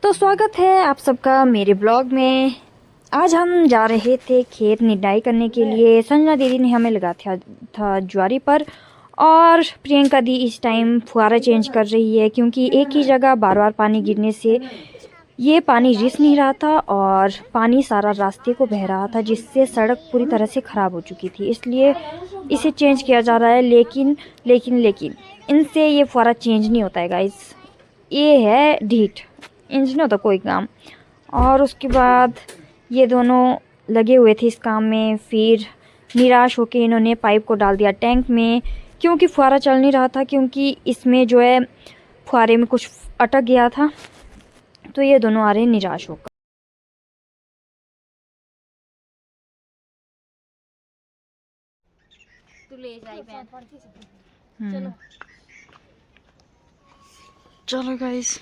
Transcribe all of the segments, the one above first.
तो स्वागत है आप सबका मेरे ब्लॉग में। आज हम जा रहे थे खेत निदाई करने के लिए। संजना दीदी ने हमें लगाया था ज्वारी पर, और प्रियंका दी इस टाइम फुहारा चेंज कर रही है क्योंकि एक ही जगह बार बार पानी गिरने से ये पानी रिस नहीं रहा था और पानी सारा रास्ते को बह रहा था, जिससे सड़क पूरी तरह से ख़राब हो चुकी थी। इसलिए इसे चेंज किया जा रहा है। लेकिन इनसे ये फुहारा चेंज नहीं होता है गाइस। ये है ढीठ, इनसे नहीं होता कोई काम। और उसके बाद ये दोनों लगे हुए थे इस काम में। फिर निराश होकर इन्होंने पाइप को डाल दिया टैंक में, क्योंकि फुहारा चल नहीं रहा था, क्योंकि इसमें जो है फुहारे में कुछ अटक गया था। तो ये दोनों आ रहे हैं निराश होकर। तू ले जाई बहन। चलो चलो गाइस।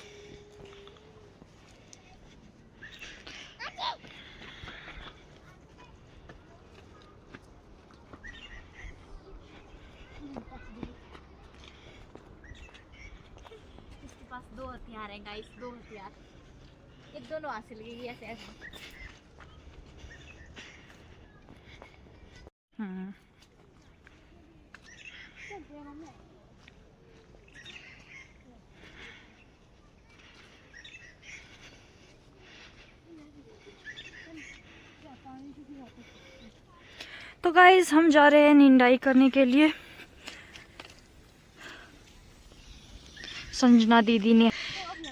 इसके पास दो हथियार हैं गाइस, दो हथियार। ये दोनों हासिल की ऐसे ऐसे। तो गाइस हम जा रहे हैं निंदाई करने के लिए। संजना दीदी ने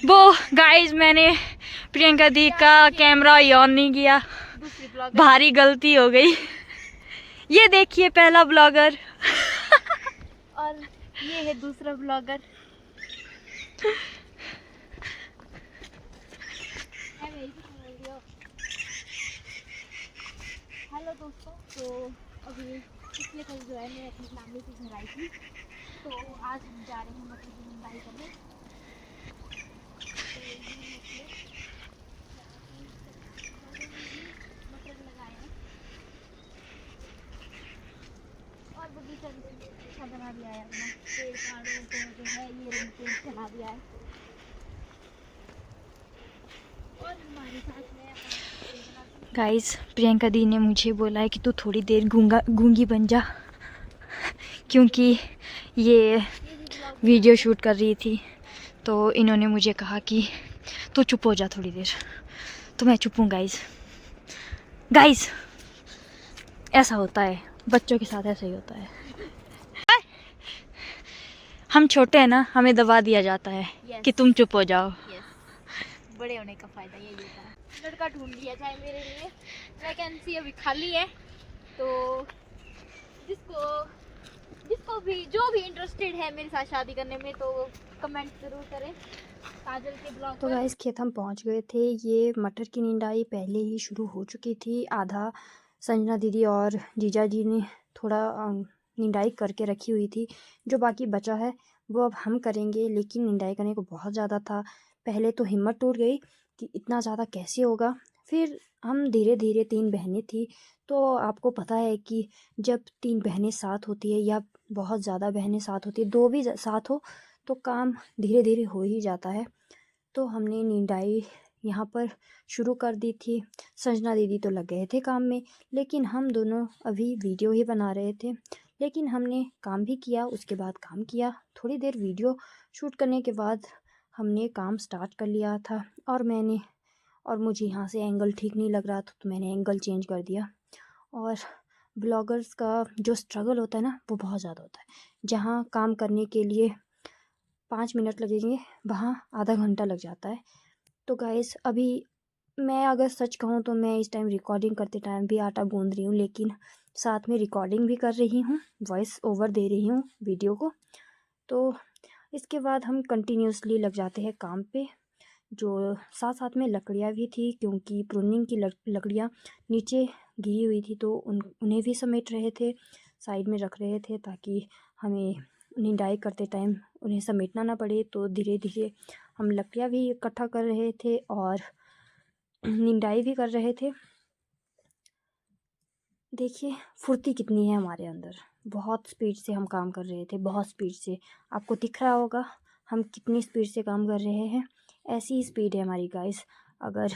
वो गाइस, मैंने प्रियंका दी का कैमरा ऑन नहीं किया, भारी गलती हो गई। ये देखिए पहला ब्लॉगर और ये है दूसरा ब्लॉगर। हेलो दोस्तों, तो अभी पिछले कल जो है मैं अपनी फैमिली के घर आई थी, तो आज हम जा रहे हैं मटर की निंदाई करने। तो ये मटर लगाए हैं और बगीचा भी अच्छा बना दिया है अपना। पेड़ पौधों को जो है ये रंग पेंट चला दिया है। और हमारे साथ में गाइस, प्रियंका दी ने मुझे बोला है कि तू थोड़ी देर गूंगी बन जा, क्योंकि ये वीडियो शूट कर रही थी। तो इन्होंने मुझे कहा कि तू चुप हो जा थोड़ी देर। तो मैं चुप हूँ गाइस। ऐसा होता है, बच्चों के साथ ऐसा ही होता है। हम छोटे हैं ना, हमें दबा दिया जाता है कि तुम चुप हो जाओ। बड़े होने का फायदा यही होता है। लड़का ढूंढ लिया जाए मेरे लिए, वैकेंसी अभी खाली है। तो जिसको भी जो भी इंटरेस्टेड है मेरे साथ शादी करने में, तो कमेंट जरूर करें काजल के ब्लॉग तो पर। गाइस खेत हम पहुंच गए थे। ये मटर की निंदाई पहले ही शुरू हो चुकी थी। आधा संजना दीदी और जीजा जी ने थोड़ा निंदाई करके रखी हुई थी। जो बाकी बचा है वो अब हम करेंगे, लेकिन निंदाई करने को बहुत ज़्यादा था। पहले तो हिम्मत टूट गई कि इतना ज़्यादा कैसे होगा। फिर हम धीरे धीरे, 3 बहनें थी, तो आपको पता है कि जब 3 बहनें साथ होती है या बहुत ज़्यादा बहनें साथ होती है, 2 भी साथ हो तो काम धीरे धीरे हो ही जाता है। तो हमने निंदाई यहाँ पर शुरू कर दी थी। संजना दीदी तो लग गए थे काम में, लेकिन हम दोनों अभी वीडियो ही बना रहे थे। लेकिन हमने काम भी किया, उसके बाद काम किया। थोड़ी देर वीडियो शूट करने के बाद हमने काम स्टार्ट कर लिया था। और मुझे यहाँ से एंगल ठीक नहीं लग रहा था, तो मैंने एंगल चेंज कर दिया। और ब्लॉगर्स का जो स्ट्रगल होता है ना, वो बहुत ज़्यादा होता है। जहाँ काम करने के लिए 5 मिनट लगेंगे, वहाँ आधा घंटा लग जाता है। तो गाइस, अभी मैं अगर सच कहूँ तो मैं इस टाइम रिकॉर्डिंग करते टाइम भी आटा गूंद रही हूँ, लेकिन साथ में रिकॉर्डिंग भी कर रही हूँ, वॉइस ओवर दे रही हूँ वीडियो को। तो इसके बाद हम कंटिन्यूसली लग जाते हैं काम पे। जो साथ साथ में लकड़ियाँ भी थी, क्योंकि प्रूनिंग की लकड़ियाँ नीचे गिरी हुई थी, तो उन्हें भी समेट रहे थे, साइड में रख रहे थे, ताकि हमें निंदाई करते टाइम उन्हें समेटना ना पड़े। तो धीरे धीरे हम लकड़ियाँ भी इकट्ठा कर रहे थे और निंदाई भी कर रहे थे। देखिए फुर्ती कितनी है हमारे अंदर। बहुत स्पीड से हम काम कर रहे थे, बहुत स्पीड से। आपको दिख रहा होगा हम कितनी स्पीड से काम कर रहे हैं। ऐसी ही स्पीड है हमारी गाइस। अगर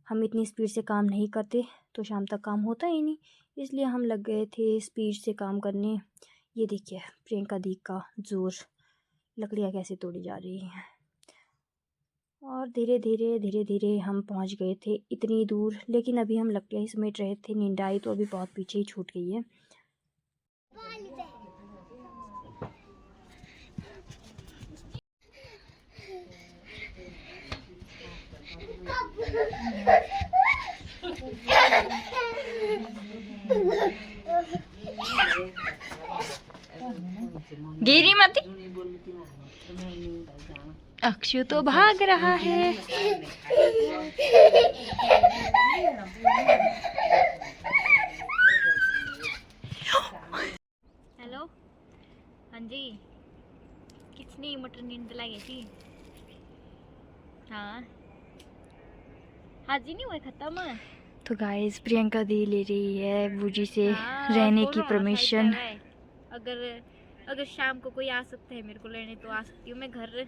हम इतनी स्पीड से काम नहीं करते तो शाम तक काम होता ही नहीं, इसलिए हम लग गए थे स्पीड से काम करने। ये देखिए प्रियंका दी का जोर, लकड़ियाँ कैसे तोड़ी जा रही हैं। और धीरे धीरे हम पहुंच गए थे इतनी दूर, लेकिन अभी हम लकड़ियाँ ही समेट रहे थे। निंदाई तो अभी बहुत पीछे ही छूट गई है। गिरी मत, अक्षु तो भाग रहा है। हेलो, हाँ जी, कितनी मटर नींद लगी थी? हाँ हाजी नहीं हुए खत्म। तो गाइस प्रियंका दी ले रही है बूजी से रहने की परमिशन। अगर शाम को कोई आ सकता है मेरे को लेने तो आ सकती हूँ मैं घर,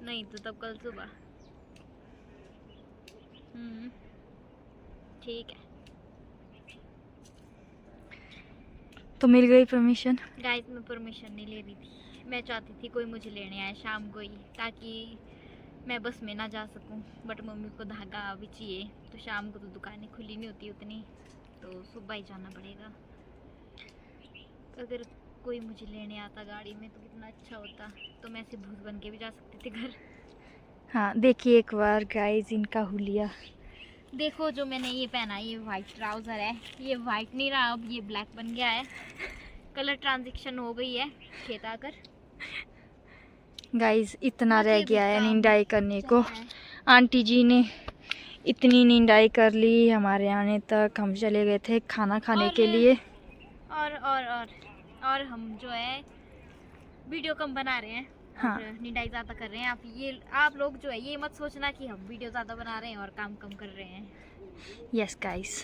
नहीं तो तब कल सुबह। ठीक है। तो मिल गई परमिशन। गाइस मैं परमिशन नहीं ले रही थी, मैं चाहती थी कोई मुझे लेने आए शाम को ही, ताकि मैं बस में ना जा सकूं। बट मम्मी को धागा भी चाहिए, तो शाम को तो दुकानें खुली नहीं होती उतनी, तो सुबह ही जाना पड़ेगा। अगर कोई मुझे लेने आता गाड़ी में तो कितना अच्छा होता, तो मैं ऐसे भूत बन के भी जा सकती थी घर। हाँ देखिए एक बार गाइस इनका हुलिया देखो, जो मैंने ये पहना है ये वाइट ट्राउज़र है, ये वाइट नहीं रहा अब ये ब्लैक बन गया है, कलर ट्रांजिशन हो गई है खेत आकर। गाइस इतना रह गया है निंदाई करने को। आंटी जी ने इतनी निंदाई कर ली हमारे आने तक। हम चले गए थे खाना खाने के लिए। और हम जो है वीडियो कम बना रहे हैं। हाँ। और निंदाई ज़्यादा कर रहे हैं। आप लोग जो है ये मत सोचना कि हम वीडियो ज़्यादा बना रहे हैं और काम कम कर रहे हैं। Yes guys.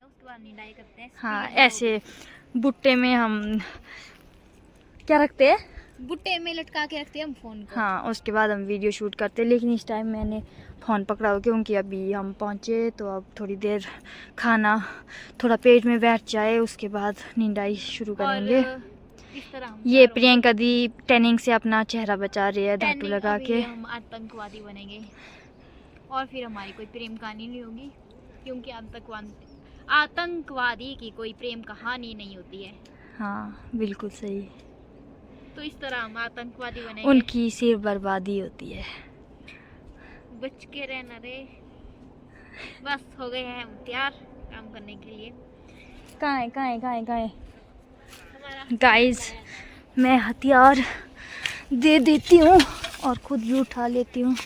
उसके बाद निंदाई करते हैं। हाँ ऐसे बुट्टे में हम क्या रखते हैं, बुट्टे में लटका के रखते हैं हम फ़ोन को। हाँ उसके बाद हम वीडियो शूट करते हैं। लेकिन इस टाइम मैंने फ़ोन पकड़ा हो क्योंकि अभी हम पहुँचे, तो अब थोड़ी देर खाना थोड़ा पेट में बैठ जाए उसके बाद निंदाई शुरू करेंगे। इस तरह ये प्रियंका दी टैनिंग से अपना चेहरा बचा रही है धातु लगा के। हम आतंकवादी बनेंगे और फिर हमारी कोई प्रेम कहानी नहीं होगी, क्योंकि आतंकवादी की कोई प्रेम कहानी नहीं होती है। हाँ बिल्कुल सही। तो इस तरह हम आतंकवादी बनेंगे, उनकी सिर्फ बर्बादी होती है। बच के रहना रे। बस हो गए हैं हम तैयार काम करने के लिए। कहाँ है गाइस, मैं हथियार दे देती हूँ और खुद भी उठा लेती हूँ।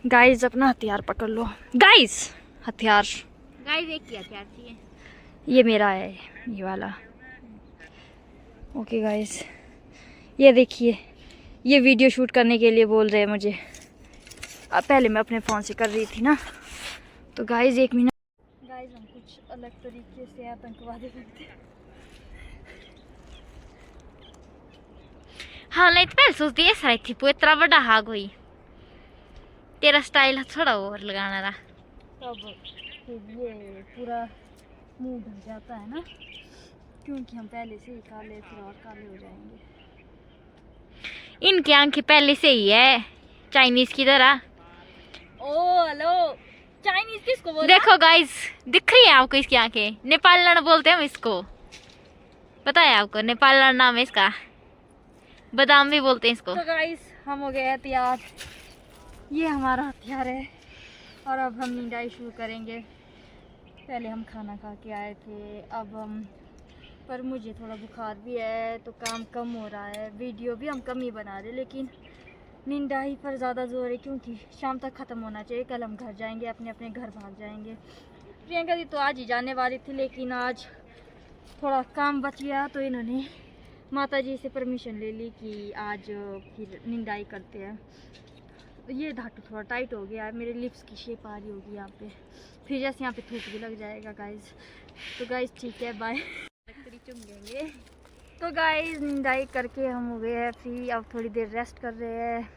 गाइस अपना हथियार पकड़ लो। गाइस हथियार, गाइस एक ही हथियार चाहिए, ये मेरा है ये वाला। ओके गाइस ये देखिए, ये वीडियो शूट करने के लिए बोल रहे हैं मुझे। अब पहले मैं अपने फ़ोन से कर रही थी ना। तो गाइस एक मिनट। गाइस हम कुछ अलग तरीके से आतंकवादी बनते हैं। हाँ नहीं तो पहले सोचती है सारी थी इतना बड़ा हाग हुई, तेरा स्टाइल थोड़ा और लगाना रहा, तब ये पूरा मुंह ढक जाता है ना, क्योंकि हम पहले से ही काले फिर और काले हो जाएंगे। इनकी आंखें पहले से ही है चाइनीज की तरह। ओ हेलो, चाइनीज किसको बोला? देखो गाइस दिख रही है आपको इसकी आंखें, नेपाल लड़ बोलते हैं हम इसको, पता है आपको? नेपाल लड़ नाम है इसका, बादाम भी बोलते हैं इसको। तो गाइस हम हो गए तैयार, ये हमारा हथियार है और अब हम निंदाई शुरू करेंगे। पहले हम खाना खा के आए थे, अब हम पर मुझे थोड़ा बुखार भी है तो काम कम हो रहा है, वीडियो भी हम कम ही बना रहे, लेकिन निंदाई पर ज़्यादा जोर है क्योंकि शाम तक ख़त्म होना चाहिए। कल हम घर जाएंगे, अपने अपने घर भाग जाएंगे। प्रियंका जी तो आज ही जाने वाली थी, लेकिन आज थोड़ा काम बच गया तो इन्होंने माता जी से परमिशन ले ली कि आज फिर निंदाई करते हैं। तो ये धातु थोड़ा टाइट हो गया है, मेरे लिप्स की शेप आ रही होगी यहाँ पे, फिर जैसे यहाँ पे थूक भी लग जाएगा गाइज। तो गाइज ठीक है बाय। चुंगेंगे। तो गाइज निंदाई करके हम हो गए हैं फ्री, अब थोड़ी देर रेस्ट कर रहे हैं।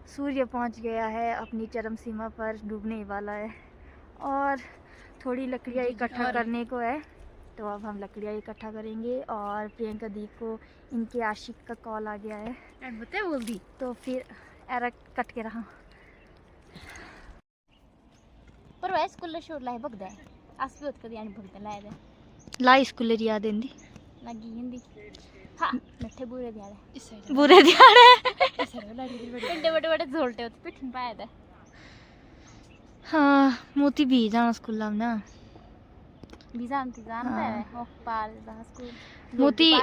सूर्य पहुंच गया है अपनी चरम सीमा पर, डूबने वाला है। और थोड़ी लकड़ियाँ इकट्ठा करने को है, तो अब हम लकड़ियाँ इकट्ठा करेंगे। और प्रियंका दी को इनके आशिक का कॉल आ गया है, बोल दी तो फिर एरा कट के रहा। पर वह स्कूल छोड़ लाए भगदा है अस भी उत्कर यानी भगदा लाए दे लाई स्कूले दी याद इंदी लगी हिंदी हाँ मिठे बुरे दियाड़े बुरे दिहाड़े पिंडे बड़े बड़े झोलटे होते पिठन पाए दे हाँ मोती भी जाना स्कूल में ना बीजानती जानता है ओ पार दा स्कूल मोती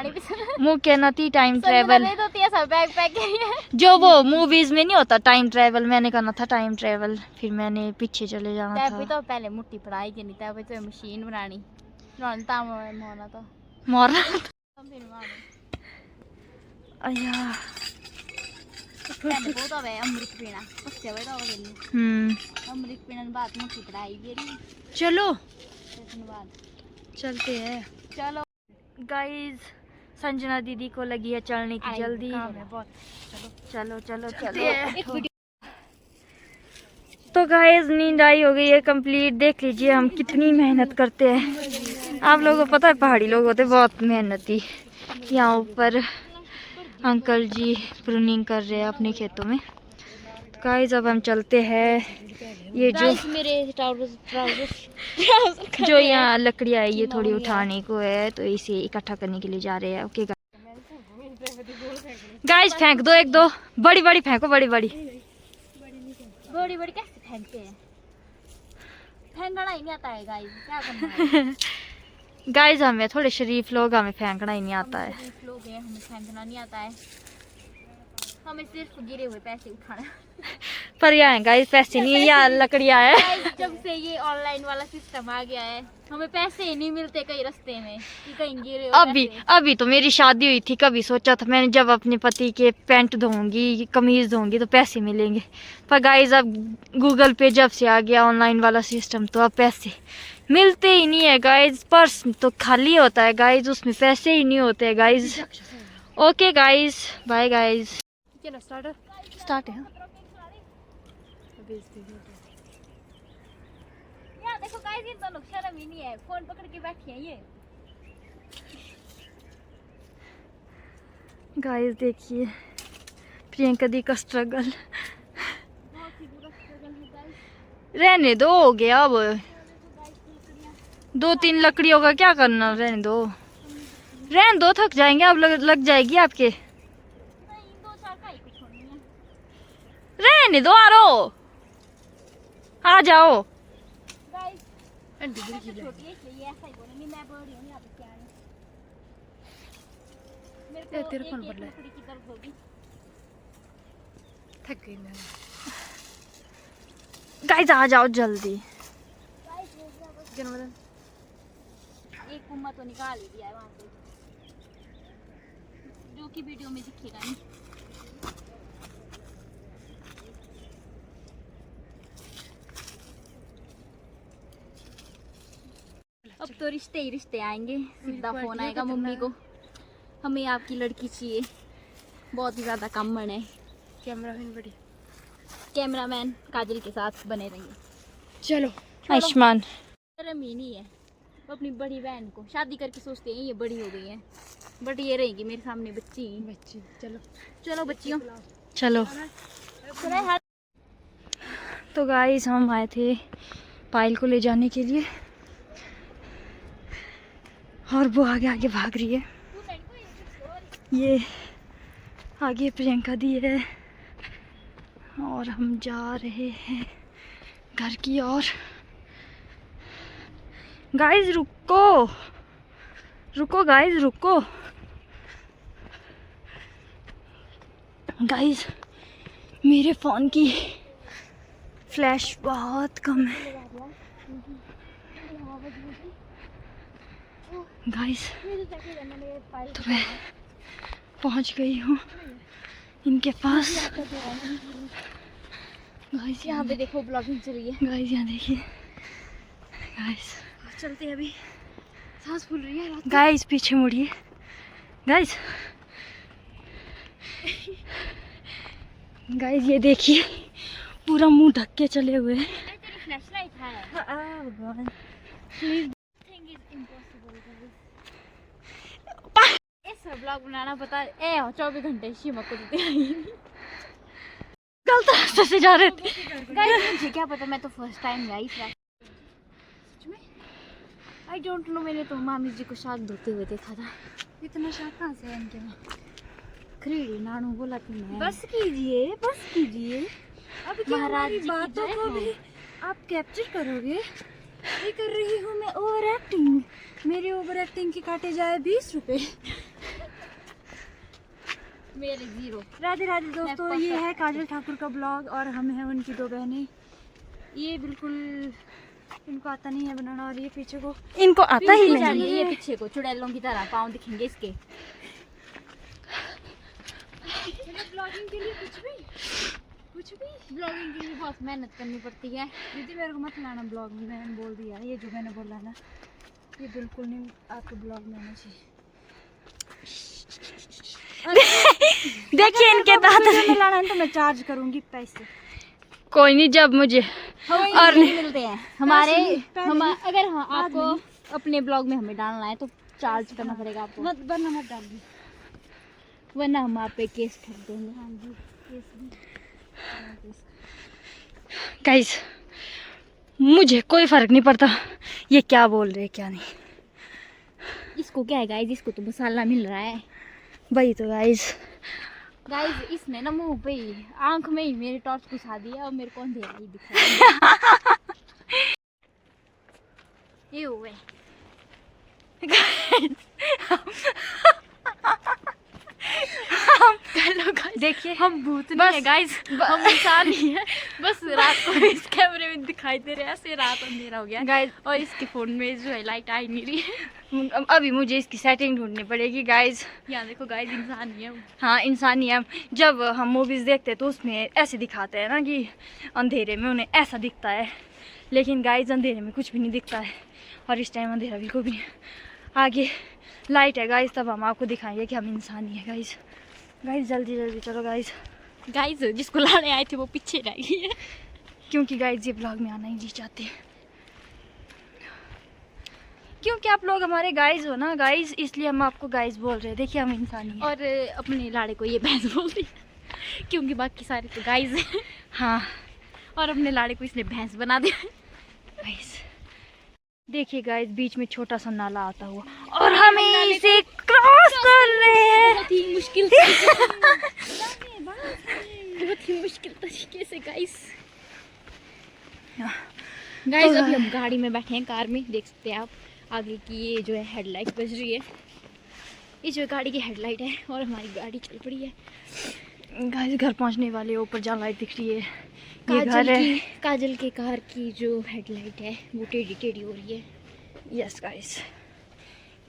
मु कहना थी टाइम ट्रेवल तो तिया सब बैग पैक किए जो वो मूवीज में नहीं होता टाइम ट्रेवल, मैंने करना था टाइम ट्रेवल, फिर मैंने पीछे चले जाना तब था। तो पहले मुट्ठी पढ़ाई करनी तब तो मशीन बनानी नॉनता मोना तो मरना फिर मानो अया पहले बहुत है अमृत पीना उससे वही तो गेली अमृत पीना बाद मुट्ठी पढ़ाई गेली चलो धन्यवाद चलते हैं। चलो गाइस संजना दीदी को लगी है चलने की जल्दी, बहुत चलो चलो चलो। तो गाइस नींद आई हो गई है कंप्लीट, देख लीजिए हम कितनी मेहनत करते हैं। आप लोगों को पता है पहाड़ी लोग होते बहुत मेहनती। यहाँ ऊपर अंकल जी प्रूनिंग कर रहे हैं अपने खेतों में। तो गाइस अब हम चलते हैं। ये जो मेरे ट्राउजर जो यहाँ लकड़ियाँ है ये थोड़ी उठाने को है, तो इसे इकट्ठा करने के लिए जा रहे हैं। ओके गाइस फेंक दो एक दो, बड़ी बड़ी फेंको, बड़ी बड़ी बड़ी बड़ी कैसे फेंकते हैं फेंकना ही नहीं आता है गाइस क्या करना है गाइस हमें थोड़े शरीफ लोग, हमें फेंकना ही नहीं आता है। शरीफ लोग हैं हमें फेंकना नहीं आता है, हमें सिर्फ गिरे हुए पैसे उठाना पर यहाँ है गाइस पैसे नहीं, यहाँ लकड़ियाँ है। गाइस जब से ये ऑनलाइन वाला सिस्टम आ गया है हमें पैसे ही नहीं मिलते कहीं रास्ते में कि कहीं गिरे हो अभी तो मेरी शादी हुई थी, कभी सोचा था मैंने जब अपने पति के पैंट धोऊंगी कमीज धोऊंगी तो पैसे मिलेंगे। पर गाइस अब गूगल पे जब से आ गया ऑनलाइन वाला सिस्टम तो अब पैसे मिलते ही नहीं है गाइस। पर्स तो खाली होता है गाइस, उसमें पैसे ही नहीं होते हैं guys. Okay guys bye guys. चलो स्टार्ट है। यार देखो गाइस ये दोनों शर्म ही नहीं है, फोन पकड़ के बैठी है ये। गाइस देखिए प्रियंका दी का स्ट्रगल, बहुत ही बुरा स्ट्रगल है गाइस। रहने दो हो गया अब 2-3 लकड़ियों का क्या करना, रहने दो थक जाएंगे अब, लग जाएगी आपके। नहीं 2-4 का ही कुछ होनी है। रहने दो आरो, आ जाओ। गाइस छोटी है इसलिए ऐसा ही बोलेंगे, मैं बड़ी हूं यहाँ पे क्या है मेरे को एक लकड़ी की दर्द होगी, थक गई मैं। गाइस आ जाओ जल्दी। एक कुम्मा तो निकाल ही दिया है वहाँ पे, जो कि वीडियो में दिखेगा नहीं। अब तो रिश्ते ही रिश्ते आएंगे, सीधा फोन आएगा मम्मी को हमें आपकी लड़की चाहिए, बहुत ही ज्यादा कॉमन है। कैमरामैन काजल के साथ बने रहिए। चलो आयुष्मान। शर्म ही नहीं है, वो अपनी बड़ी बहन को शादी करके सोचते हैं ये बड़ी हो गई है, बट ये रहेगी मेरे सामने बच्ची। चलो चलो बच्चियों चलो। तो गाइस हम आए थे पायल को ले जाने के लिए और वो आगे आगे भाग रही है। ये आगे प्रियंका दी है और हम जा रहे हैं घर की ओर। गाइस रुको रुको गाइस रुको। गाइस मेरे फ़ोन की फ्लैश बहुत कम है गाइस, तो मैं पहुंच गई हूँ इनके पास। गाइस यहाँ पे देखो ब्लॉगिंग चल रही है। गाइस यहाँ देखिए गाइस, चलते हैं अभी, सांस फूल रही है। गाइस पीछे मुड़िए गाइस। गाइस ये देखिए पूरा मुंह ढक के चले हुए हैं। तेरी फ्लैशलाइट है। भगवान थिंग इज इम्पॉसिबल गाइस। इस ब्लॉग बनाना पता ए 24 घंटे शिमा को देते हैं। गलत रास्ते से जा रहे थे गाइस मुझे क्या पता, मैं तो फर्स्ट टाइम गई सच में। आई डोंट नो, मैंने तो मामी जी को शाक धोते हुए देखा था। इतना शाक कहाँ से है इनके वहाँ? खरीदी नानू बोला थी मैं। बस कीजिए अब क्या महाराज हमारी जी की बातों जय को हो। भी आप कैप्चर करोगे? ये कर रही हूँ मैं ओवर एक्टिंग। मेरी ओवर एक्टिंग के काटे जाए 20 रुपए। मेरे 0। राधे राधे दोस्तों, मैं ये है perfect काजल ठाकुर का ब्लॉग और हम हैं उनकी 2 बहनें। ये बिल्कुल इनको आता नहीं है बनाना और ये पीछे को इनको आता ही पीछे नहीं ये है। पीछे को चुड़ैलों की तरह पाँव दिखेंगे इसके। ब्लॉगिंग के लिए कुछ भी ब्लॉगिंग के लिए बहुत मेहनत करनी पड़ती है। दीदी मेरे को मत लाना ब्लॉग में, मैंने बोल दिया ये जो मैंने बोला ना ये बिल्कुल नहीं आपके ब्लॉग में आना चाहिए। देखिए इनके दांत में लाना है तो मैं चार्ज करूंगी पैसे। कोई नहीं, जब मुझे और नहीं मिलते हैं हमारे पहले अगर हाँ आपको अपने ब्लॉग में हमें डालना है तो चार्ज करना पड़ेगा आपको, मत वरना मत डालिए। वरना हम आप पे केस ठोक देंगे। हाँ जी केस भी। गाइस मुझे कोई फर्क नहीं पड़ता ये क्या बोल रहे हैं क्या नहीं। इसको क्या है गाइस, इसको तो मसाला मिल रहा है। वही तो गाइस, गाइस इसने ना मुंह पे ही आंख में ही मेरे टॉर्च घुसा दिया और मेरे को अंधेरा ही दिख रहा है। ये हुए देखिए हम भूत नहीं बस- है गाइस, हम इंसान ही है। बस रात को इस कैमरे में दिखाई दे रहे हैं, ऐसे रात अंधेरा हो गया गाइस और इसके फोन में जो है लाइट आ ही नहीं रही है। अभी मुझे इसकी सेटिंग ढूंढनी पड़ेगी गाइस। यहाँ देखो गाइस इंसान ही है वो। हाँ इंसान ही हम, जब हम मूवीज़ देखते हैं तो उसमें ऐसे दिखाते हैं ना कि अंधेरे में उन्हें ऐसा दिखता है, लेकिन गाइस अंधेरे में कुछ भी नहीं दिखता है और इस टाइम अंधेरा बिल्कुल भी नहीं। आगे लाइट है गाइस, तब हम आपको दिखाएंगे कि हम इंसान ही है गाइस। गाइस जल्दी जल्दी चलो गाइस, गाइस जिसको लाने आए थे वो पीछे रह गई है। क्योंकि गाइस ये ब्लॉग में आना ही नहीं चाहते, क्योंकि आप लोग हमारे गाइस हो ना गाइस, इसलिए हम आपको गाइस बोल रहे हैं। देखिए हम इंसान ही हैं। और अपने लाड़े को ये भैंस बोलती है क्योंकि बाकी सारे तो गाइस हैं। हाँ और अपने लाड़े को इसने भैंस बना दिया। गाइस देखिए गाइस बीच में छोटा सा नाला आता हुआ और हम इसे क्रॉस कर रहे हैं। बहुत ही मुश्किल बहुत ही मुश्किल तरीके से गाइस। गाइस अभी हम गाड़ी में बैठे हैं, कार में देख सकते हैं आप आगे की ये जो है हेडलाइट बज रही है। ये जो गाड़ी की हेडलाइट है और हमारी गाड़ी चल पड़ी है। गाइस घर पहुंचने वाले, ऊपर जहाँ लाइट दिख रही है ये घर है। काजल के कार की जो हेडलाइट है वो टेढ़ी टेढ़ी हो रही है। यस गाइस,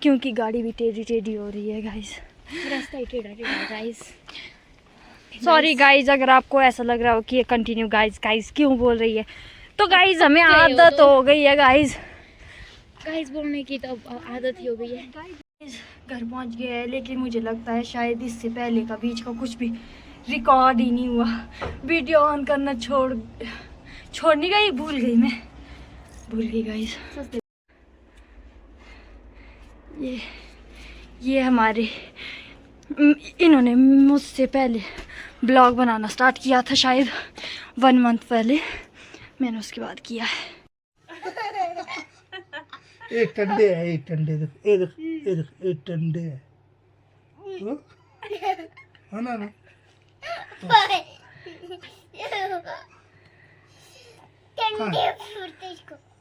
क्योंकि गाड़ी भी टेढ़ी टेढ़ी हो रही है गाइस। रास्ता ही टेढ़ा टेढ़ा गाइस। सॉरी गाइस अगर आपको ऐसा लग रहा हो कि ये कंटिन्यू गाइस गाइस क्यों बोल रही है, तो गाइस हमें आदत हो गई है गाइस। गाइस बोलने की तो अब आदत ही हो गई है। गाइस घर पहुंच गए हैं, लेकिन मुझे लगता है शायद इससे पहले का बीच का कुछ भी रिकॉर्ड ही नहीं हुआ। वीडियो ऑन करना छोड़ने का ही भूल गई गाइस। ये हमारे इन्होंने मुझसे पहले ब्लॉग बनाना स्टार्ट किया था, शायद 1 मंथ पहले मैंने उसके बाद किया है। एक टंडे है, एक टंडे देख, ये देख, ये देख, एक टंडे है। हाँ ना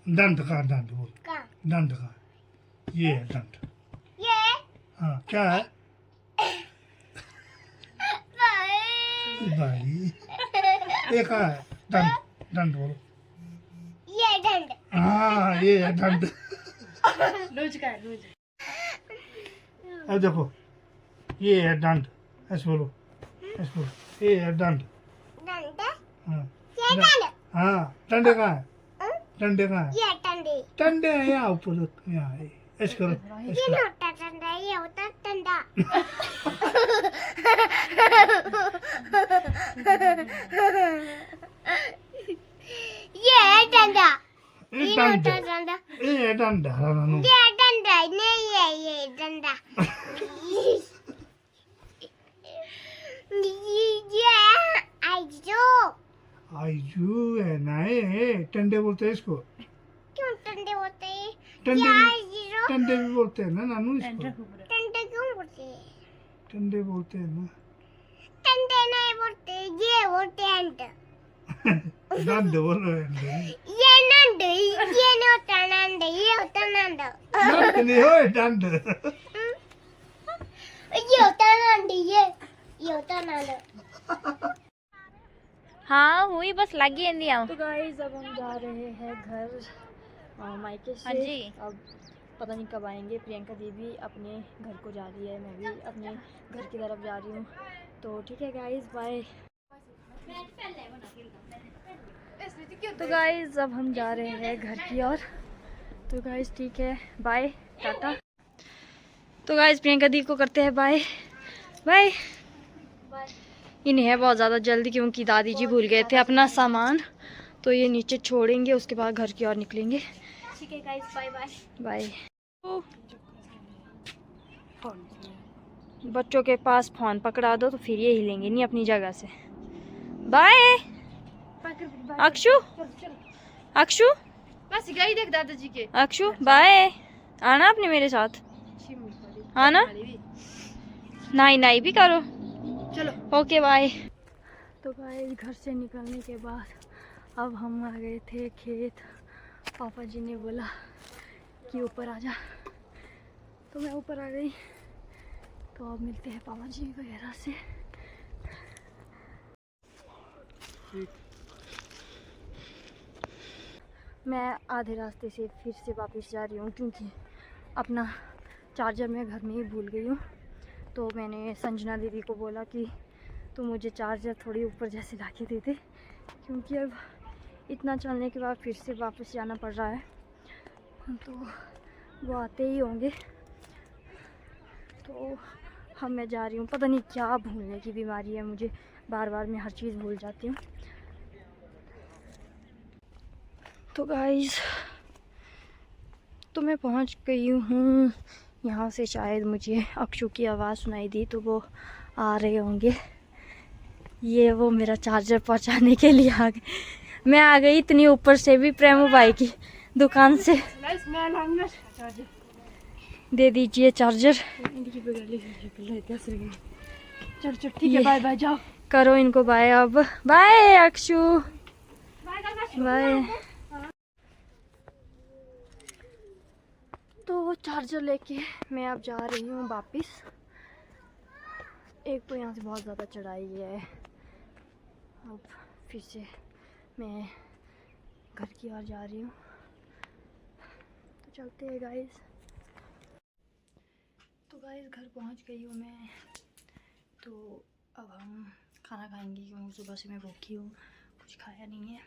दंड का दंड बोल, दंड का ये है दंड। हाँ क्या है भाई, ये कहाँ है दंड, दंड बोलो। हाँ ये है दंड। रोज का है रोज। अब देखो ये है दंड, ऐसे बोलो, ऐसे बोलो, ये है दंड। हाँ हाँ डंडे कहाँ है, डंडे कहाँ है, डंडे है यहाँ ऊपर, यहाँ ऐसे करो, ऐसे करो। ये है डंडा ये ये डंड होता डंडा ये डंड नानू ये डंडा नहीं है ये डंडा ये आइजो आइजू है नाए टंडे बोलते हैं इसको क्यों डंडे होते हैं टंडे ये भी आइजो टंडे भी बोलते हैं ना नानू इसको डंडे क्यों बोलते हैं टंडे बोलते हैं ना डंडे नहीं बोलते ये बोलते हैं डंडे डंड बोलो डंड ये नंद ये नहीं होता नंद ये होता नंद नहीं हो डंड ये होता नंद ये होता नंद हाँ हुई बस लगी इंदी आओ। तो गाइस अब हम जा रहे हैं घर मायके से। हाँ जी। अब पता नहीं कब आएंगे। प्रियंका दीदी अपने घर को जा रही है, मैं भी अपने घर की तरफ जा रही हूँ। तो ठीक है गाइस, बाय। तो गाइस अब हम जा रहे हैं घर की ओर। तो गाइस ठीक है, बाय, टाटा। तो गाइस प्रियंका दी को करते हैं बाय बाय। इन्हें है बहुत ज़्यादा जल्दी क्योंकि दादी जी भूल गए थे अपना सामान, तो ये नीचे छोड़ेंगे, उसके बाद घर की ओर निकलेंगे। ठीक है गाइस, बाय बाय बाय। बच्चों के पास फोन पकड़ा दो तो फिर ये हिलेंगे नहीं अपनी जगह से। बाय अक्षु, अक्षु बस गई देख दादाजी के। अक्षु बाय। आना आपने मेरे साथ, आना। नाई नाई भी करो, चलो ओके बाय। तो गाइस घर से निकलने के बाद अब हम आ गए थे खेत। पापा जी ने बोला कि ऊपर आ जा, तो मैं ऊपर आ गई। तो अब मिलते हैं पापा जी वगैरह से। मैं आधे रास्ते से फिर से वापस जा रही हूँ क्योंकि अपना चार्जर मैं घर में ही भूल गई हूँ। तो मैंने संजना दीदी को बोला कि तू मुझे चार्जर थोड़ी ऊपर जैसे ला के दे दे, क्योंकि अब इतना चलने के बाद फिर से वापस जाना पड़ रहा है। तो वो आते ही होंगे। तो हम मैं जा रही हूँ, पता नहीं क्या भूलने की बीमारी है मुझे, बार बार मैं हर चीज़ भूल जाती हूँ। तो गाइस तो मैं पहुँच गई हूँ यहाँ से। शायद मुझे अक्षु की आवाज़ सुनाई दी तो वो आ रहे होंगे। ये वो मेरा चार्जर पहुँचाने के लिए आ गए। मैं आ गई इतनी ऊपर से भी प्रेमू भाई की दुकान से। दे दीजिए चार्जर। ठीक है, बाय बाय, जाओ। करो इनको बाय। अब बाय अक्षु, बाय। तो चार्जर लेके मैं अब जा रही हूँ वापस। एक तो यहाँ से बहुत ज़्यादा चढ़ाई है। अब फिर से मैं घर की ओर जा रही हूँ। तो चलते हैं गाइस। तो गाइस घर पहुँच गई हूँ मैं। तो अब हम खाना खाएंगे क्योंकि सुबह से मैं भूखी हूँ, कुछ खाया नहीं है।